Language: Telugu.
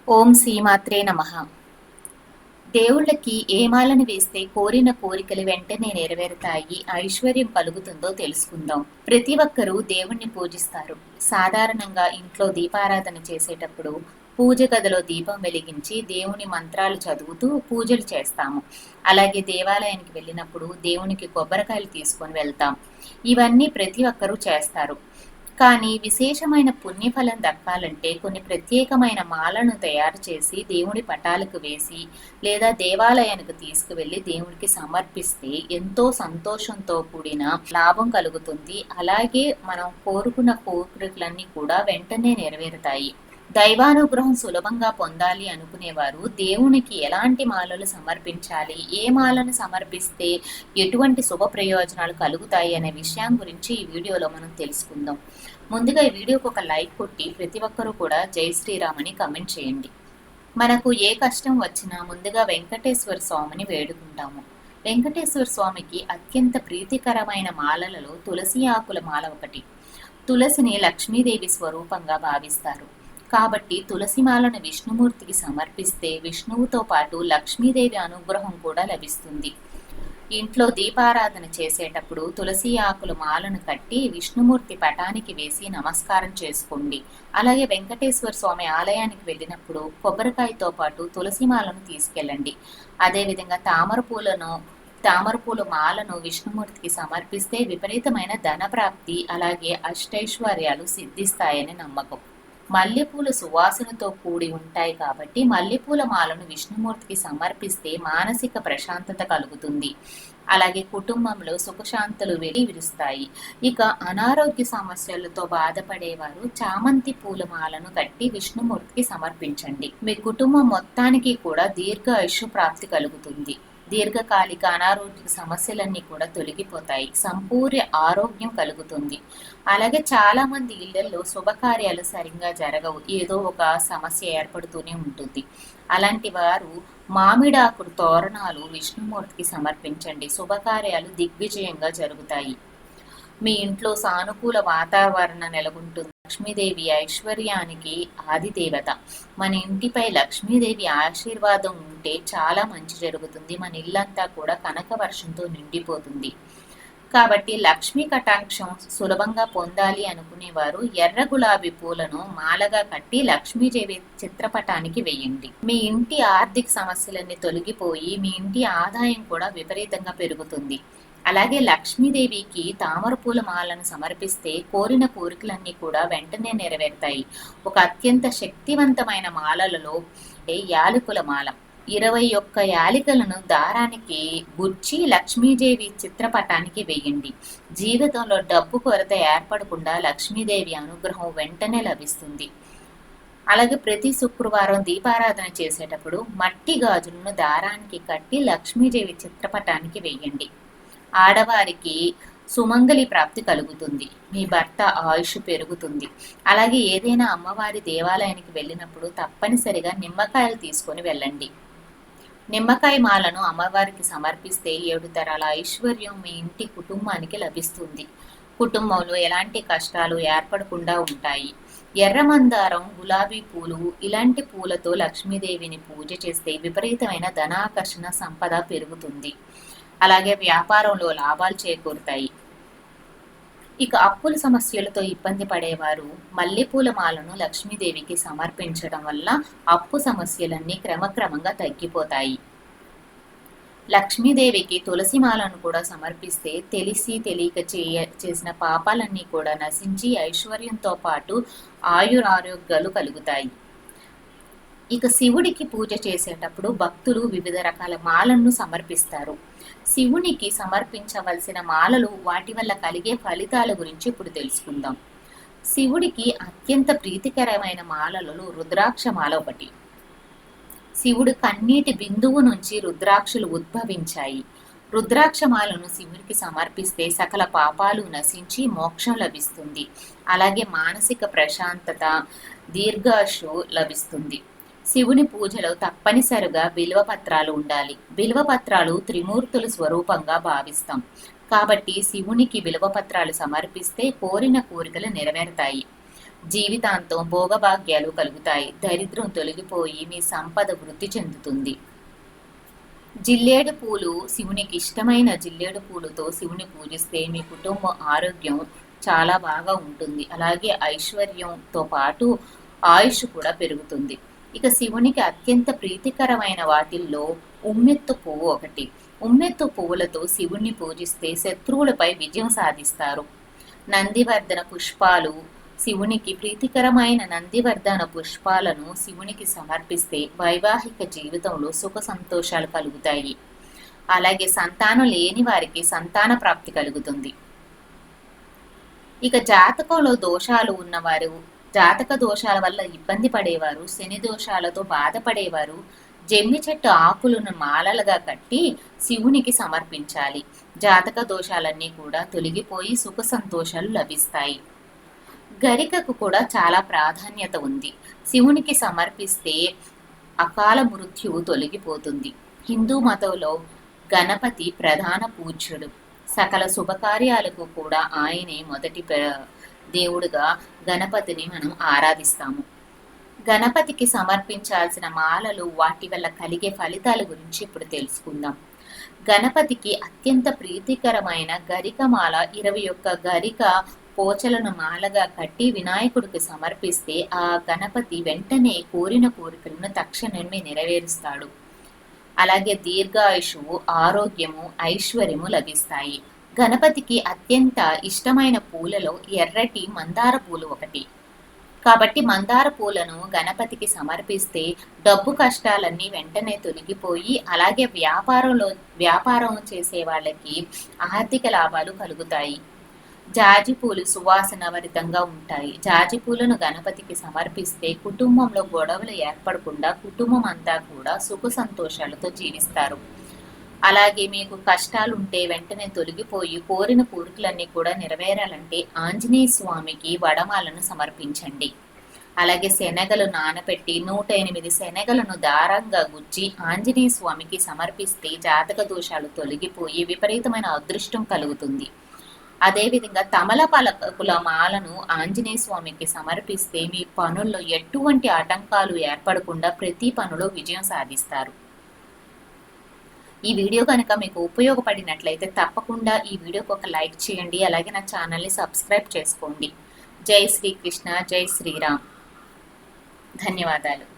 ఓం శ్రీమాత్రే నమః. దేవుళ్ళకి ఏ మాలను వేస్తే కోరిన కోరికలు వెంటనే నెరవేరుతాయి, ఐశ్వర్యం కలుగుతుందో తెలుసుకుందాం. ప్రతి ఒక్కరూ దేవుణ్ణి పూజిస్తారు. సాధారణంగా ఇంట్లో దీపారాధన చేసేటప్పుడు పూజ గదిలో దీపం వెలిగించి దేవుని మంత్రాలు చదువుతూ పూజలు చేస్తాము. అలాగే దేవాలయానికి వెళ్ళినప్పుడు దేవునికి కొబ్బరికాయలు తీసుకొని వెళ్తాం. ఇవన్నీ ప్రతి ఒక్కరూ చేస్తారు. కానీ విశేషమైన పుణ్యఫలం దక్కాలంటే కొన్ని ప్రత్యేకమైన మాలను తయారు చేసి దేవుడి పటాలకు వేసి లేదా దేవాలయానికి తీసుకువెళ్ళి దేవుడికి సమర్పిస్తే ఎంతో సంతోషంతో కూడిన లాభం కలుగుతుంది. అలాగే మనం కోరుకున్న కోరికలన్నీ కూడా వెంటనే నెరవేరుతాయి. దైవానుగ్రహం సులభంగా పొందాలి అనుకునేవారు దేవునికి ఎలాంటి మాలలు సమర్పించాలి, ఏ మాలను సమర్పిస్తే ఎటువంటి శుభ ప్రయోజనాలు కలుగుతాయి అనే విషయం గురించి ఈ వీడియోలో మనం తెలుసుకుందాం. ముందుగా ఈ వీడియోకి ఒక లైక్ కొట్టి ప్రతి ఒక్కరూ కూడా జై శ్రీరామ్ అని కమెంట్ చేయండి. మనకు ఏ కష్టం వచ్చినా ముందుగా వెంకటేశ్వర స్వామిని వేడుకుంటాము. వెంకటేశ్వర స్వామికి అత్యంత ప్రీతికరమైన మాలలలో తులసి ఆకుల మాల ఒకటి. తులసిని లక్ష్మీదేవి స్వరూపంగా భావిస్తారు. కాబట్టి తులసిమాలను విష్ణుమూర్తికి సమర్పిస్తే విష్ణువుతో పాటు లక్ష్మీదేవి అనుగ్రహం కూడా లభిస్తుంది. ఇంట్లో దీపారాధన చేసేటప్పుడు తులసి ఆకుల మాలను కట్టి విష్ణుమూర్తి పటానికి వేసి నమస్కారం చేసుకోండి. అలాగే వెంకటేశ్వర స్వామి ఆలయానికి వెళ్ళినప్పుడు కొబ్బరికాయతో పాటు తులసి మాలను తీసుకెళ్ళండి. అదేవిధంగా తామరపూల మాలను విష్ణుమూర్తికి సమర్పిస్తే విపరీతమైన ధనప్రాప్తి అలాగే అష్టైశ్వర్యాలు సిద్ధిస్తాయని నమ్మకం. మల్లెపూల సువాసనతో కూడి ఉంటాయి కాబట్టి మల్లెపూల మాలను విష్ణుమూర్తికి సమర్పిస్తే మానసిక ప్రశాంతత కలుగుతుంది. అలాగే కుటుంబంలో సుఖశాంతులు విరుస్తాయి. ఇక అనారోగ్య సమస్యలతో బాధపడేవారు చామంతి పూల మాలను కట్టి విష్ణుమూర్తికి సమర్పించండి. మీ కుటుంబం మొత్తానికి కూడా దీర్ఘ ఆయుష్ ప్రాప్తి కలుగుతుంది. దీర్ఘకాలిక అనారోగ్య సమస్యలన్నీ కూడా తొలగిపోతాయి. సంపూర్ణ ఆరోగ్యం కలుగుతుంది. అలాగే చాలా మంది ఇళ్లలో శుభకార్యాలు సరిగ్గా జరగవు, ఏదో ఒక సమస్య ఏర్పడుతూనే ఉంటుంది. అలాంటి వారు మామిడాకు తోరణాలు విష్ణుమూర్తికి సమర్పించండి. శుభకార్యాలు దిగ్విజయంగా జరుగుతాయి. మీ ఇంట్లో సానుకూల వాతావరణం నెలకొంటుంది. లక్ష్మీదేవి ఐశ్వర్యానికి ఆదిదేవత. మన ఇంటిపై లక్ష్మీదేవి ఆశీర్వాదం ఉంటే చాలా మంచి జరుగుతుంది. మన ఇల్లంతా కూడా కనక వర్షంతో నిండిపోతుంది. కాబట్టి లక్ష్మీ కటాక్షం సులభంగా పొందాలి అనుకునేవారు ఎర్ర గులాబీ పూలను మాలగా కట్టి లక్ష్మీదేవి చిత్రపటానికి వేయండి. మీ ఇంటి ఆర్థిక సమస్యలన్నీ తొలగిపోయి మీ ఇంటి ఆదాయం కూడా విపరీతంగా పెరుగుతుంది. అలాగే లక్ష్మీదేవికి తామరపూల మాలను సమర్పిస్తే కోరిన కోరికలన్నీ కూడా వెంటనే నెరవేరుతాయి. ఒక అత్యంత శక్తివంతమైన మాలలలో యాలకుల మాల. 21 యాలికలను దారానికి గుచ్చి లక్ష్మీదేవి చిత్రపటానికి వేయండి. జీవితంలో డబ్బు కొరత ఏర్పడకుండా లక్ష్మీదేవి అనుగ్రహం వెంటనే లభిస్తుంది. అలాగే ప్రతి శుక్రవారం దీపారాధన చేసేటప్పుడు మట్టి గాజులను దారానికి కట్టి లక్ష్మీదేవి చిత్రపటానికి వేయండి. ఆడవారికి సుమంగళి ప్రాప్తి కలుగుతుంది. మీ భర్త ఆయుష్ పెరుగుతుంది. అలాగే ఏదైనా అమ్మవారి దేవాలయానికి వెళ్ళినప్పుడు తప్పనిసరిగా నిమ్మకాయలు తీసుకొని వెళ్ళండి. నిమ్మకాయ మాలను అమ్మవారికి సమర్పిస్తే 7 తరాల ఐశ్వర్యం మీ ఇంటి కుటుంబానికి లభిస్తుంది. కుటుంబంలో ఎలాంటి కష్టాలు ఏర్పడకుండా ఉంటాయి. ఎర్రమందారం, గులాబీ పూలు ఇలాంటి పూలతో లక్ష్మీదేవిని పూజ చేస్తే విపరీతమైన ధనాకర్షణ సంపద పెరుగుతుంది. అలాగే వ్యాపారంలో లాభాలు చేకూరుతాయి. ఇక అప్పుల సమస్యలతో ఇబ్బంది పడేవారు మల్లెపూల మాలను లక్ష్మీదేవికి సమర్పించడం వల్ల అప్పు సమస్యలన్నీ క్రమక్రమంగా తగ్గిపోతాయి. లక్ష్మీదేవికి తులసి మాలను కూడా సమర్పిస్తే తెలిసి తెలియక చేసిన పాపాలన్నీ కూడా నశించి ఐశ్వర్యంతో పాటు ఆయురారోగ్యాలు కలుగుతాయి. ఇక శివుడికి పూజ చేసేటప్పుడు భక్తులు వివిధ రకాల మాలను సమర్పిస్తారు. శివునికి సమర్పించవలసిన మాలలు, వాటి వల్ల కలిగే ఫలితాల గురించి ఇప్పుడు తెలుసుకుందాం. శివుడికి అత్యంత ప్రీతికరమైన మాలలలో రుద్రాక్ష మాల ఒకటి. శివుడు కన్నీటి బిందువు నుంచి రుద్రాక్షలు ఉద్భవించాయి. రుద్రాక్షమాలను శివునికి సమర్పిస్తే సకల పాపాలు నశించి మోక్షం లభిస్తుంది. అలాగే మానసిక ప్రశాంతత, దీర్ఘాయుషు లభిస్తుంది. శివుని పూజలో తప్పనిసరిగా బిల్వపత్రాలు ఉండాలి. బిల్వపత్రాలు త్రిమూర్తుల స్వరూపంగా భావిస్తాం. కాబట్టి శివునికి బిల్వపత్రాలు సమర్పిస్తే కోరిన కోరికలు నెరవేరుతాయి. జీవితాంతం భోగభాగ్యాలు కలుగుతాయి. దరిద్రం తొలగిపోయి మీ సంపద వృద్ధి చెందుతుంది. జిల్లేడు పూలు, శివునికి ఇష్టమైన జిల్లేడు పూలతో శివుని పూజిస్తే మీ కుటుంబ ఆరోగ్యం చాలా బాగా ఉంటుంది. అలాగే ఐశ్వర్యంతో పాటు ఆయుష్ కూడా పెరుగుతుంది. ఇక శివునికి అత్యంత ప్రీతికరమైన వాటిల్లో ఉమ్మెత్తు పువ్వు ఒకటి. ఉమ్మెత్తు పువ్వులతో శివుణ్ణి పూజిస్తే శత్రువులపై విజయం సాధిస్తారు. నందివర్ధన పుష్పాలు, శివునికి ప్రీతికరమైన నందివర్ధన పుష్పాలను శివునికి సమర్పిస్తే వైవాహిక జీవితంలో సుఖ సంతోషాలు కలుగుతాయి. అలాగే సంతానం లేని వారికి సంతాన ప్రాప్తి కలుగుతుంది. ఇక జాతకంలో దోషాలు ఉన్నవారు, జాతక దోషాల వల్ల ఇబ్బంది పడేవారు, శని దోషాలతో బాధపడేవారు జమ్మి చెట్టు ఆకులను మాలలుగా కట్టి శివునికి సమర్పించాలి. జాతక దోషాలన్నీ కూడా తొలగిపోయి సుఖ సంతోషాలు లభిస్తాయి. గరికకు కూడా చాలా ప్రాధాన్యత ఉంది. శివునికి సమర్పిస్తే అకాల మృత్యువు తొలగిపోతుంది. హిందూ మతంలో గణపతి ప్రధాన పూజ్యుడు. సకల శుభకార్యాలకు కూడా ఆయనే మొదటి దేవుడుగా గణపతిని మనం ఆరాధిస్తాము. గణపతికి సమర్పించాల్సిన మాలలు, వాటి వల్ల కలిగే ఫలితాల గురించి ఇప్పుడు తెలుసుకుందాం. గణపతికి అత్యంత ప్రీతికరమైన గరిక మాల 21 గరిక పోచలను మాలగా కట్టి వినాయకుడికి సమర్పిస్తే ఆ గణపతి వెంటనే కోరిన కోరికలను తక్షణమే నెరవేరుస్తాడు. అలాగే దీర్ఘాయుషువు, ఆరోగ్యము, ఐశ్వర్యము లభిస్తాయి. గణపతికి అత్యంత ఇష్టమైన పూలలో ఎర్రటి మందార పూలు ఒకటి. కాబట్టి మందార పూలను గణపతికి సమర్పిస్తే డబ్బు కష్టాలన్నీ వెంటనే తొలగిపోయి, అలాగే వ్యాపారం చేసే వాళ్ళకి ఆర్థిక లాభాలు కలుగుతాయి. జాజి పూలు సువాసనభరితంగా ఉంటాయి. జాజి పూలను గణపతికి సమర్పిస్తే కుటుంబంలో గొడవలు ఏర్పడకుండా కుటుంబం అంతా కూడా సుఖ సంతోషాలతో జీవిస్తారు. అలాగే మీకు కష్టాలుంటే వెంటనే తొలగిపోయి కోరిన కోరికలన్నీ కూడా నెరవేరాలంటే ఆంజనేయ స్వామికి వడమాలను సమర్పించండి. అలాగే శనగలు నానబెట్టి 108 శనగలను దారంగా గుచ్చి ఆంజనేయ స్వామికి సమర్పిస్తే జాతక దోషాలు తొలగిపోయి విపరీతమైన అదృష్టం కలుగుతుంది. అదేవిధంగా తమలపాకుల మాలను ఆంజనేయ స్వామికి సమర్పిస్తే మీ పనుల్లో ఎటువంటి ఆటంకాలు ఏర్పడకుండా ప్రతి పనిలో విజయం సాధిస్తారు. ఈ వీడియో కనుక మీకు ఉపయోగపడినట్లయితే తప్పకుండా ఈ వీడియోకి ఒక లైక్ చేయండి. అలాగే నా ఛానల్ని సబ్స్క్రైబ్ చేసుకోండి. జై శ్రీకృష్ణ, జై శ్రీరామ్. ధన్యవాదాలు.